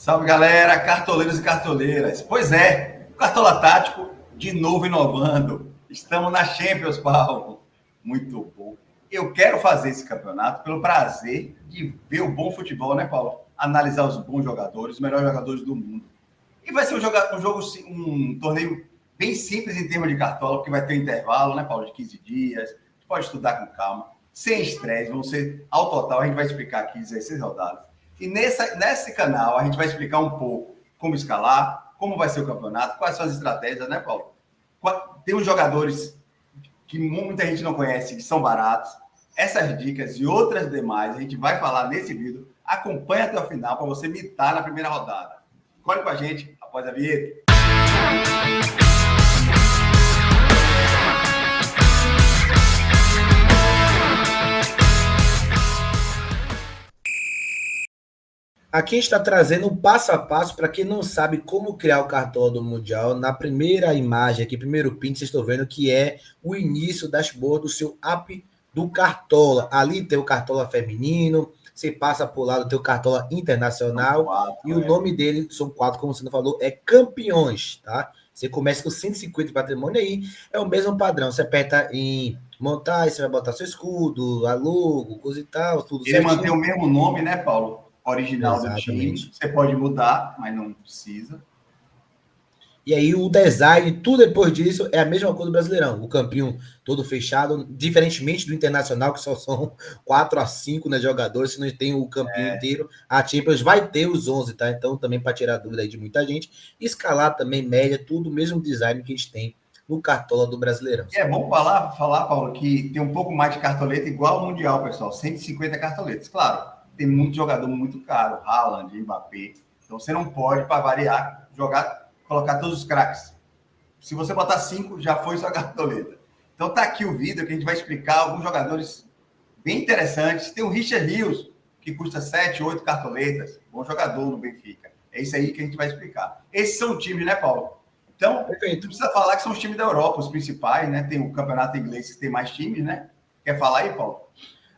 Salve, galera, cartoleiros e cartoleiras. Pois é, o Cartola Tático de novo inovando. Estamos na Champions, Paulo. Muito bom. Eu quero fazer esse campeonato pelo prazer de ver o bom futebol, né, Paulo? Analisar os bons jogadores, os melhores jogadores do mundo. E vai ser um torneio bem simples em termos de cartola, porque vai ter um intervalo, né, Paulo, de 15 dias. A gente pode estudar com calma, sem estresse. Vão ser, ao total, a gente vai explicar aqui 16 rodadas. E nesse canal a gente vai explicar um pouco como escalar, como vai ser o campeonato, quais são as estratégias, né, Paulo? Tem uns jogadores que muita gente não conhece, que são baratos. Essas dicas e outras demais a gente vai falar nesse vídeo. Acompanhe até o final para você mitar na primeira rodada. Corre com a gente após a vinheta. Aqui está trazendo um passo a passo para quem não sabe como criar o Cartola do Mundial. Na primeira imagem aqui, primeiro print, vocês estão vendo que é o início do dashboard do seu app do Cartola. Ali tem o Cartola feminino, você passa por lá do teu Cartola internacional e o nome dele, são 4, como você não falou, é Campeões, tá? Você começa com 150 de patrimônio aí, é o mesmo padrão. Você aperta em montar, você vai botar seu escudo, a logo, coisa e tal, tudo Ele certinho. mantém o mesmo nome, né, Paulo? Original Exatamente. do time. Você pode mudar, mas não precisa. E aí o design, tudo depois disso, é a mesma coisa do Brasileirão. O campinho todo fechado, diferentemente do Internacional, que só são 4 a 5, né, jogadores, se não tem o campinho inteiro. A Champions vai ter os 11, tá? Então, também para tirar dúvida aí de muita gente. Escalar também, média, tudo o mesmo design que a gente tem no Cartola do Brasileirão. E é bom falar, Paulo, que tem um pouco mais de cartoleta igual ao Mundial, pessoal. 150 cartoletas. Claro, tem muito jogador muito caro, Haaland, Mbappé. Então, você não pode, para variar, colocar todos os craques. Se você botar 5, já foi sua cartoleta. Então tá aqui o vídeo que a gente vai explicar alguns jogadores bem interessantes. Tem o Richard Rios, que custa 7, 8 cartoletas. Bom jogador no Benfica. É isso aí que a gente vai explicar. Esses são times, né, Paulo? Então, Perfeito. não precisa falar que são os times da Europa, os principais, né? Tem o campeonato inglês que tem mais times, né? Quer falar aí, Paulo?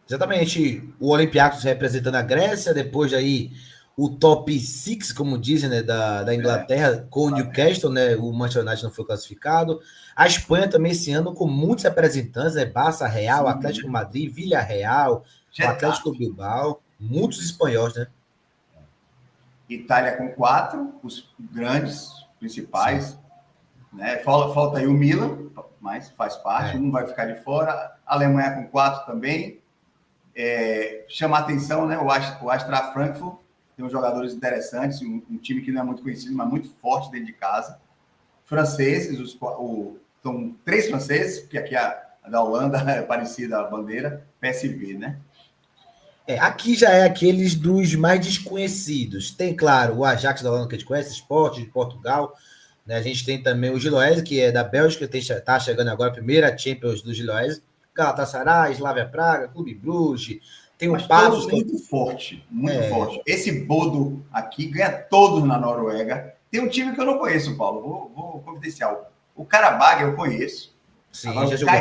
Exatamente. O Olympiacos representando a Grécia, depois aí o top 6, como dizem, né, da Inglaterra, com o Newcastle, né, o Manchester United não foi classificado. A Espanha também esse ano com muitos representantes, né, Barça, Real, Atlético Madrid, Villarreal, o Atlético Bilbao, muitos espanhóis, né? Itália com 4, os grandes, principais, né? Falta aí o Milan, mas faz parte, um vai ficar de fora. A Alemanha com 4 também. Chama a atenção, né? O Eintracht Frankfurt tem uns jogadores interessantes, um time que não é muito conhecido, mas muito forte dentro de casa. Franceses, são 3 franceses, porque aqui a da Holanda é parecida a bandeira, PSV, né? Aqui já é aqueles dos mais desconhecidos. Tem, claro, o Ajax da Holanda que a gente conhece, Sport de Portugal. Né? A gente tem também o Giloese, que é da Bélgica, está chegando agora a primeira Champions do Giloese. Galatasaray, Slavia Praga, Clube Bruges. Tem o Pafos. Muito forte, muito forte. Esse Bodo aqui ganha todos na Noruega. Tem um time que eu não conheço, Paulo. Vou confidencial. O Karabag eu conheço. Sim, agora, já o jogou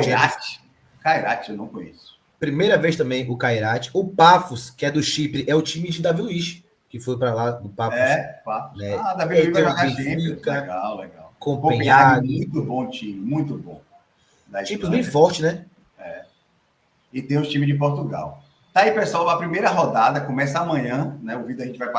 Kairat eu não conheço. Primeira vez também o Kairat. O Pafos, que é do Chipre, é o time de Davi Luiz, que foi para lá do Pafos. Pafos. Né? Davi Luiz vai jogar Champions. Legal. Copenhague. Muito bom time, muito bom. Tipos bem forte, né? E tem os times de Portugal. Tá aí, pessoal, a primeira rodada começa amanhã, né? O vídeo a gente vai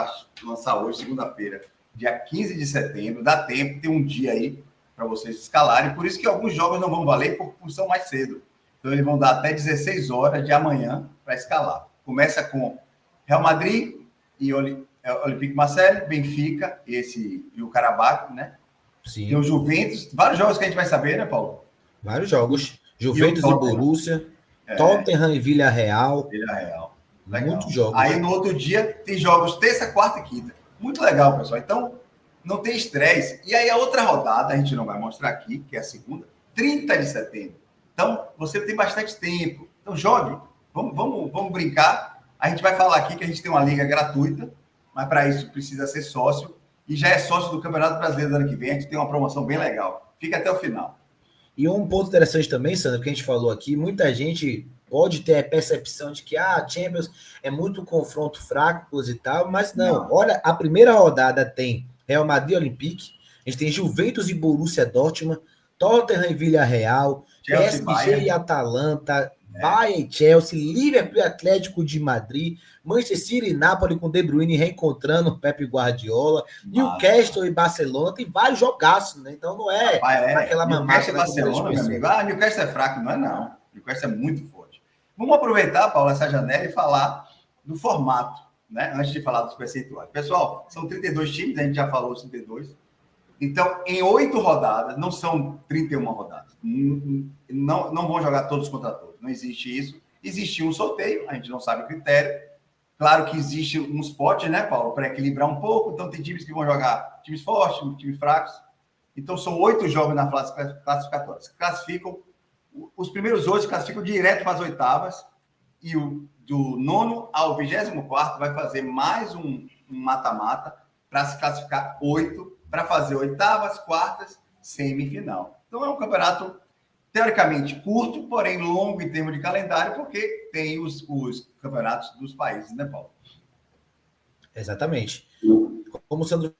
lançar hoje, segunda-feira, dia 15 de setembro. Dá tempo, tem um dia aí para vocês escalarem. Por isso que alguns jogos não vão valer por são mais cedo. Então, eles vão dar até 16 horas de amanhã para escalar. Começa com Real Madrid e Olympique Marseille, Benfica e o Karabakh, né? Sim. Tem o Juventus. Vários jogos que a gente vai saber, né, Paulo? Vários jogos. Juventus e Borussia. Tottenham e Villarreal. Legal. Muitos jogos. Aí no outro dia tem jogos terça, quarta e quinta. Muito legal, pessoal. Então, não tem estresse. E aí a outra rodada, a gente não vai mostrar aqui, que é a segunda, 30 de setembro. Então, você tem bastante tempo. Então, jogue. Vamos brincar. A gente vai falar aqui que a gente tem uma liga gratuita, mas para isso precisa ser sócio. E já é sócio do Campeonato Brasileiro do ano que vem. A gente tem uma promoção bem legal. Fica até o final. E um ponto interessante também, Sandro, que a gente falou aqui, muita gente pode ter a percepção de que a Champions é muito confronto fraco, coisa e tal, mas não. Olha, a primeira rodada tem Real Madrid e Olympique, a gente tem Juventus e Borussia Dortmund, Tottenham e Villarreal, Chelsea, PSG e Atalanta, Bayern e Chelsea, Liverpool e Atlético de Madrid, Manchester City e Napoli com De Bruyne reencontrando o Pepe Guardiola, Newcastle e Barcelona, tem vários jogaços, né? Então não é aquela mamata. Newcastle e Barcelona, meu amigo. Newcastle é fraco, não é não. Newcastle é muito forte. Vamos aproveitar, Paulo, essa janela e falar do formato, né? Antes de falar dos percentuais. Pessoal, são 32 times, a gente já falou 32. Então, em 8 rodadas, não são 31 rodadas. Não vão jogar todos contra todos. Não existe isso. Existe um sorteio, a gente não sabe o critério. Claro que existe uns potes, né, Paulo, para equilibrar um pouco. Então, tem times que vão jogar times fortes, times fracos. Então, são 8 jogos na fase classificatória. Classificam, os primeiros 8 classificam direto para as oitavas. E do 9º ao 24º vai fazer mais um mata-mata para se classificar 8 para fazer oitavas, quartas, semifinal. Então, é um campeonato teoricamente curto, porém longo em termos de calendário, porque tem os campeonatos dos países, né, Paulo? Exatamente. Como o Sandro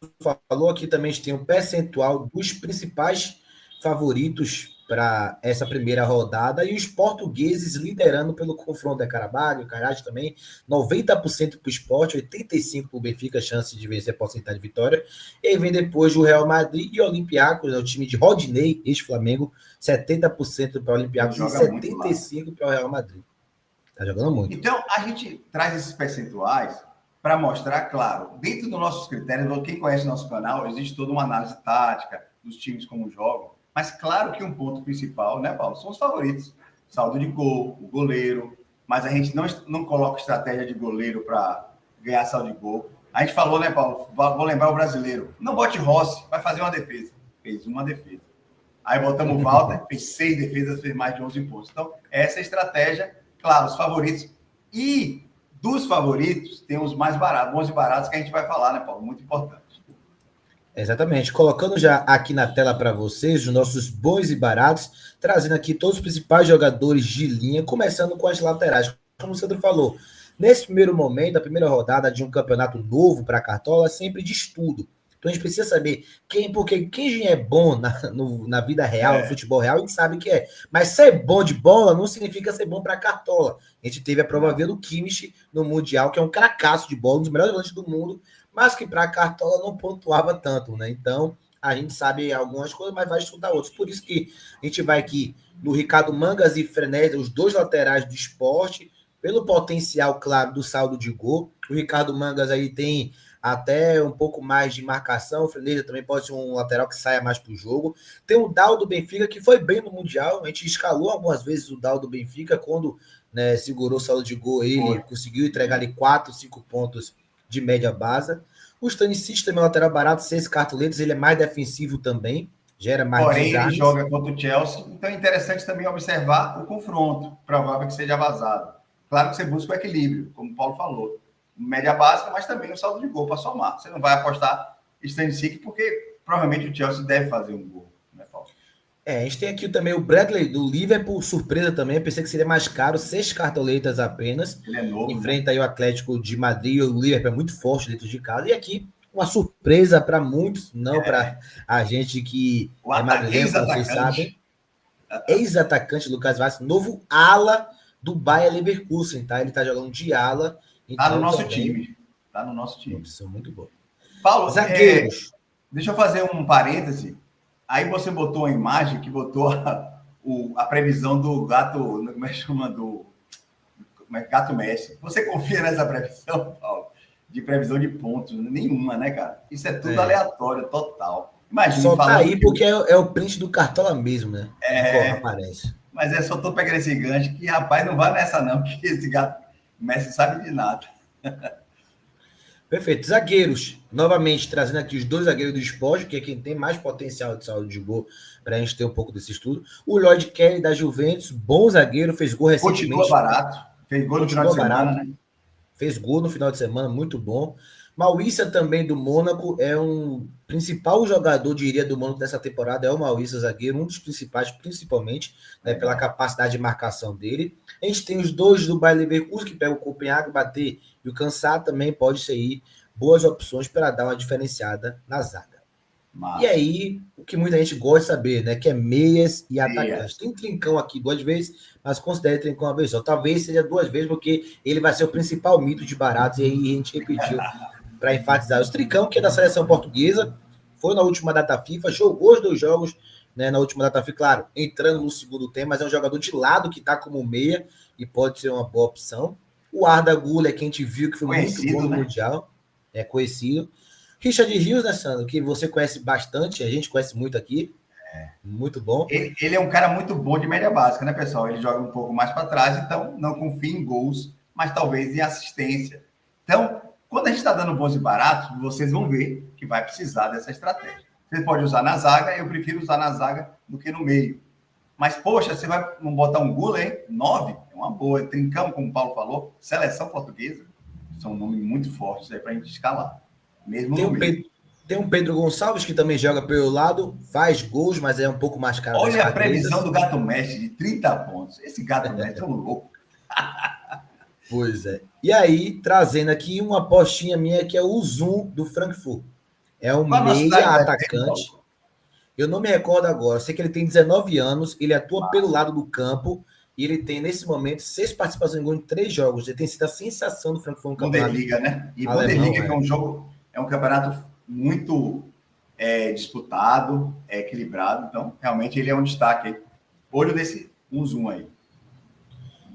falou, aqui também a gente tem um percentual dos principais favoritos para essa primeira rodada e os portugueses liderando pelo confronto da Carabao, o Carajé também, 90% para o Sport, 85% para o Benfica, chance de vencer a porcentagem de vitória. E aí vem depois o Real Madrid e o Olympiacos, né, o time de Rodinei, ex-Flamengo, 70% para o Olympiacos e 75% para o Real Madrid. Está jogando muito. Então, a gente traz esses percentuais para mostrar, claro, dentro dos nossos critérios, quem conhece nosso canal, existe toda uma análise tática dos times como jogam. Mas claro que um ponto principal, né, Paulo, são os favoritos. Saldo de gol, o goleiro. Mas a gente não coloca estratégia de goleiro para ganhar saldo de gol. A gente falou, né, Paulo? Vou lembrar o brasileiro. Não bote Rossi, vai fazer uma defesa. Fez uma defesa. Aí botamos o Walter, fez 6 defesas, fez mais de 11 pontos. Então, essa é a estratégia. Claro, os favoritos. E dos favoritos, tem os mais baratos, bons e baratos, que a gente vai falar, né, Paulo? Muito importante. Exatamente. Colocando já aqui na tela para vocês os nossos bons e baratos, trazendo aqui todos os principais jogadores de linha, começando com as laterais. Como o Sandro falou, nesse primeiro momento, a primeira rodada de um campeonato novo para a Cartola, sempre de estudo. Então a gente precisa saber porque quem é bom na vida real, no futebol real, a gente sabe que é. Mas ser bom de bola não significa ser bom para a Cartola. A gente teve a prova do Kimmich no Mundial, que é um cracaço de bola, um dos melhores volantes do mundo, mas que para a Cartola não pontuava tanto, né? Então, a gente sabe algumas coisas, mas vai estudar outras. Por isso que a gente vai aqui no Ricardo Mangas e Frenese, os dois laterais do Sport, pelo potencial, claro, do saldo de gol. O Ricardo Mangas aí tem até um pouco mais de marcação, o Frenese também pode ser um lateral que saia mais para o jogo. Tem o Dal do Benfica, que foi bem no Mundial, a gente escalou algumas vezes o Dal do Benfica, quando segurou o saldo de gol, ele conseguiu entregar ali 4, 5 pontos de média base. O Stanisic também é um lateral barato, 6 cartoletas, ele é mais defensivo também, gera mais porém, desarmes. Ele joga contra o Chelsea, então é interessante também observar o confronto, provável que seja vazado. Claro que você busca o equilíbrio, como o Paulo falou, média básica, mas também o saldo de gol para somar. Você não vai apostar Stanisic porque provavelmente o Chelsea deve fazer um gol, né, Paulo? A gente tem aqui também o Bradley do Liverpool, surpresa também, eu pensei que seria mais caro, 6 cartoletas apenas. Ele é novo, enfrenta aí o Atlético de Madrid, o Liverpool é muito forte dentro de casa, e aqui uma surpresa para muitos, não para a gente que é madrilenho, como vocês sabem. Ex-atacante Lucas Vazquez, novo ala do Bayer Leverkusen, tá? Ele tá jogando de ala. Então, tá no nosso time. Tá no nosso time. Opção muito boa. Paulo, zagueiros. Deixa eu fazer um parêntese. Aí você botou uma imagem que botou a previsão do gato, como é que chama? Gato Messi. Você confia nessa previsão, Paulo? De previsão de pontos? Nenhuma, né, cara? Isso é tudo aleatório, total. Imagina. Só tá aí porque é o print do Cartola mesmo, né? Aparece. Mas só tô pegando esse gancho que, rapaz, não vai nessa não, que esse gato Messi sabe de nada. Perfeito. Zagueiros. Novamente, trazendo aqui os dois zagueiros do Sport, que é quem tem mais potencial de saldo de gol, para a gente ter um pouco desse estudo. O Lloyd Kelly, da Juventus, bom zagueiro, fez gol recentemente. Continua barato. Fez gol no final de semana, né? Fez gol no final de semana, muito bom. Mauícia também do Mônaco é um principal jogador, diria, do Mônaco dessa temporada, é o Mauícia, zagueiro, um dos principais, principalmente, né, pela capacidade de marcação dele. A gente tem os dois do Bayer Leverkusen, que pega o Copenhague, bater e o cansar, também pode ser aí boas opções para dar uma diferenciada na zaga. E aí, o que muita gente gosta de saber, né? Que é meias e atacantes. Tem Trincão aqui 2 vezes, mas considere Trincão uma vez só. Talvez seja 2 vezes, porque ele vai ser o principal mito de baratos, e aí a gente repetiu para enfatizar. O Trincão, que é da seleção portuguesa, foi na última data FIFA, jogou os 2 jogos, né, na última data FIFA, claro, entrando no segundo tempo, mas é um jogador de lado que está como meia e pode ser uma boa opção. O Arda Güler, que a gente viu que foi conhecido, muito bom no Mundial, é conhecido. Richard Rios, né, Sandro? Que você conhece bastante, a gente conhece muito aqui. Muito bom. Ele é um cara muito bom de média básica, né, pessoal? Ele joga um pouco mais para trás, então não confia em gols, mas talvez em assistência. Então, quando a gente está dando bons e baratos, vocês vão ver que vai precisar dessa estratégia. Você pode usar na zaga, eu prefiro usar na zaga do que no meio. Mas, poxa, você vai não botar um Güler, hein? 9, é uma boa. Trincão, como o Paulo falou, seleção portuguesa. São nomes muito fortes aí para a gente escalar. Mesmo tem um Pedro Gonçalves que também joga pelo lado, faz gols, mas é um pouco mais caro. Olha a previsão do Gato Mestre de 30 pontos. Esse Gato Mestre é um louco. Pois é. E aí, trazendo aqui uma apostinha minha, que é o Zoom do Frankfurt. É um meia atacante. Eu não me recordo agora. Sei que ele tem 19 anos, ele atua pelo lado do campo, e ele tem, nesse momento, 6 participações em gol em 3 jogos. Ele tem sido a sensação do Frankfurt no campeonato. Bundesliga, né? E Bundesliga, que é um jogo, é um campeonato muito disputado, equilibrado. Então, realmente, ele é um destaque aí. Olho desse Zoom aí.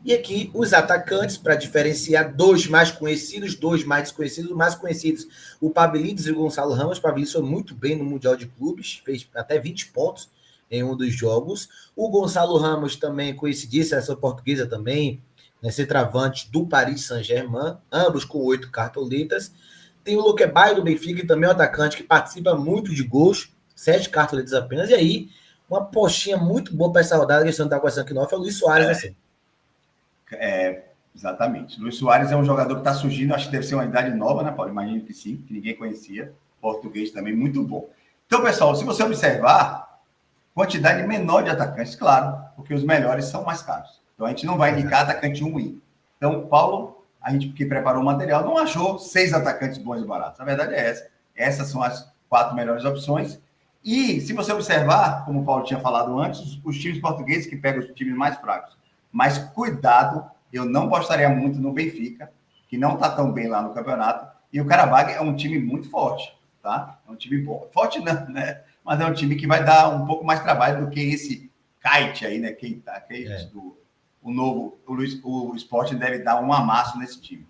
E aqui, os atacantes, para diferenciar 2 mais conhecidos, 2 mais desconhecidos. Os mais conhecidos, o Pavlidis e o Gonçalo Ramos. O Pavlidis foi muito bem no Mundial de Clubes, fez até 20 pontos em um dos jogos. O Gonçalo Ramos também, conhecidíssimo, seleção portuguesa também, né, centroavante do Paris Saint-Germain, ambos com 8 cartoletas. Tem o Luquebay do Benfica, que também é um atacante que participa muito de gols, 7 cartoletas apenas. E aí, uma postinha muito boa para essa rodada, que a gente não está conversando aqui, não, é o Luis Soares, assim. Exatamente. Luis Soares é um jogador que está surgindo, acho que deve ser uma idade nova, né, Paulo? Imagino que sim, que ninguém conhecia. Português também, muito bom. Então, pessoal, se você observar, quantidade menor de atacantes, claro, porque os melhores são mais caros. Então, a gente não vai indicar atacante ruim. Então, Paulo, a gente que preparou o material, não achou 6 atacantes bons e baratos. A verdade é essa. Essas são as 4 melhores opções. E, se você observar, como o Paulo tinha falado antes, os times portugueses que pegam os times mais fracos. Mas cuidado, eu não gostaria muito no Benfica, que não está tão bem lá no campeonato. E o Karabag é um time muito forte, tá? É um time bom. Forte não, né? Mas é um time que vai dar um pouco mais trabalho do que esse Kite aí, né? O novo, o Sport deve dar um amasso nesse time.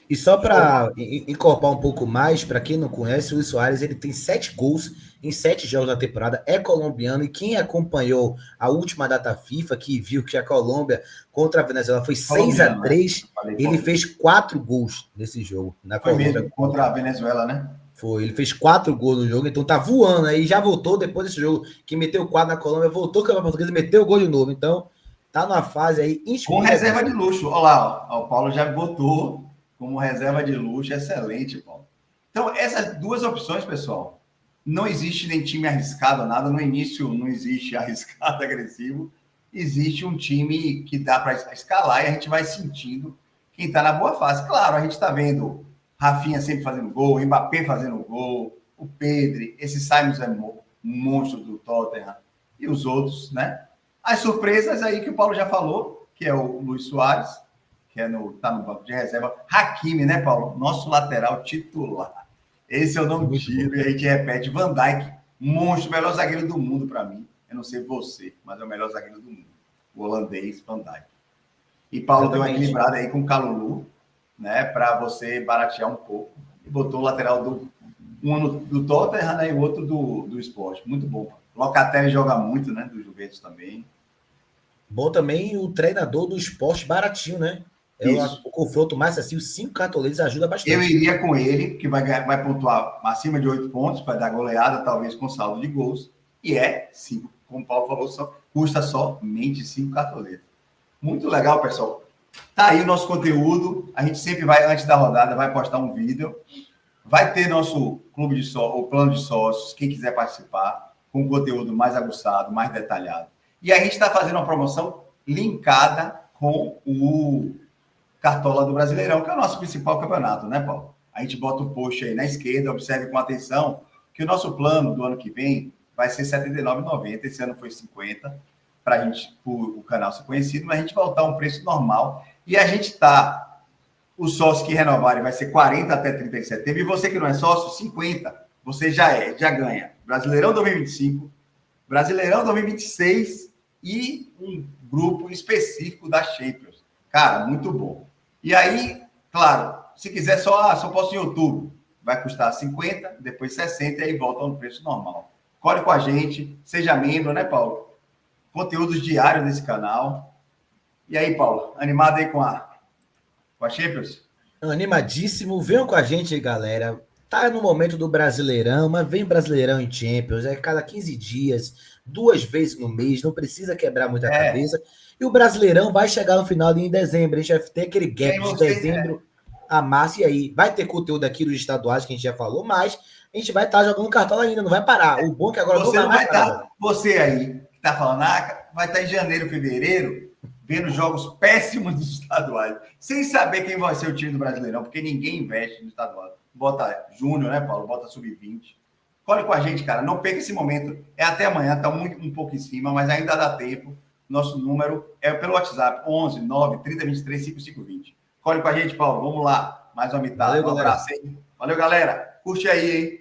E só para incorporar um pouco mais, para quem não conhece, o Luis Soares, ele tem 7 gols em 7 jogos da temporada, é colombiano, e quem acompanhou a última data FIFA, que viu que a Colômbia contra a Venezuela foi 6-3, ele fez 4 gols nesse jogo. Na foi Colômbia, mesmo, contra a Venezuela, né? Foi, ele fez 4 gols no jogo, então tá voando aí, já voltou depois desse jogo, que meteu 4 na Colômbia, voltou com a portuguesa e meteu o gol de novo, então tá numa fase aí com reserva de luxo. Olha lá, ó, o Paulo já botou como reserva de luxo, excelente, Paulo. Então, essas 2 opções, pessoal, não existe nem time arriscado, nada. No início não existe arriscado, agressivo. Existe um time que dá para escalar e a gente vai sentindo quem está na boa fase. Claro, a gente está vendo Rafinha sempre fazendo gol, Mbappé fazendo gol, o Pedro, esse Simons é um monstro do Tottenham e os outros, né? As surpresas aí que o Paulo já falou, que é o Luis Soares, que tá no banco de reserva. Hakimi, né, Paulo? Nosso lateral titular. Esse é o nome do time, e a gente repete. Van Dijk, monstro, melhor zagueiro do mundo para mim. Eu não sei você, mas é o melhor zagueiro do mundo. O holandês, Van Dijk. E Paulo deu uma equilibrada aí com o Kalulu, né, para você baratear um pouco. E botou o lateral um do Tottenham, né, e o outro do Sport. Muito bom. Locatelli joga muito, né, do Juventus também. Bom também o treinador do Sport baratinho, né? O confronto mais assim, os 5 cartoletes ajuda bastante. Eu iria com ele, que vai pontuar acima de 8 pontos, vai dar goleada, talvez com saldo de gols. E 5, como o Paulo falou, custa somente 5 cartoletas. Muito legal, pessoal. Tá aí o nosso conteúdo. A gente sempre vai, antes da rodada, vai postar um vídeo Vai ter nosso clube de sócios, o plano de sócios, quem quiser participar, com conteúdo mais aguçado, mais detalhado. E a gente está fazendo uma promoção linkada com o Cartola do Brasileirão, que é o nosso principal campeonato, né, Paulo? A gente bota o post aí na esquerda, observe com atenção que o nosso plano do ano que vem vai ser R$ 79,90. Esse ano foi 50 para a gente, o canal ser conhecido, mas a gente voltar a um preço normal. E a gente está... Os sócios que renovarem vai ser 40 até 30 de setembro. E você que não é sócio, 50. Você já ganha. Brasileirão 2025, Brasileirão 2026 e um grupo específico da Champions. Cara, muito bom. E aí, claro, se quiser só posso em outubro. Vai custar 50, depois 60 e aí volta no preço normal. Colhe com a gente, seja membro, né, Paulo? Conteúdos diários desse canal. E aí, Paulo, animado aí com a Champions? Animadíssimo. Venham com a gente, galera. Tá no momento do Brasileirão, mas vem Brasileirão e Champions. É cada 15 dias, 2 vezes no mês. Não precisa quebrar muita cabeça. E o Brasileirão vai chegar no final de dezembro. A gente vai ter aquele gap de dezembro a março. E aí, vai ter conteúdo aqui dos estaduais que a gente já falou, mas a gente vai estar jogando cartola ainda, não vai parar. O bom é que agora você não vai estar. Você aí, que tá falando, vai estar em janeiro, fevereiro, vendo jogos péssimos dos estaduais, sem saber quem vai ser o time do Brasileirão, porque ninguém investe no estadual. Bota Júnior, né, Paulo? Bota Sub-20. Colhe com a gente, cara. Não perca esse momento. É até amanhã, tá um pouco em cima, mas ainda dá tempo. Nosso número é pelo WhatsApp, 11 9 30 23 5520. Colhe com a gente, Paulo. Vamos lá. Mais uma mitada. Valeu, um abraço, hein? Valeu, galera. Curte aí, hein?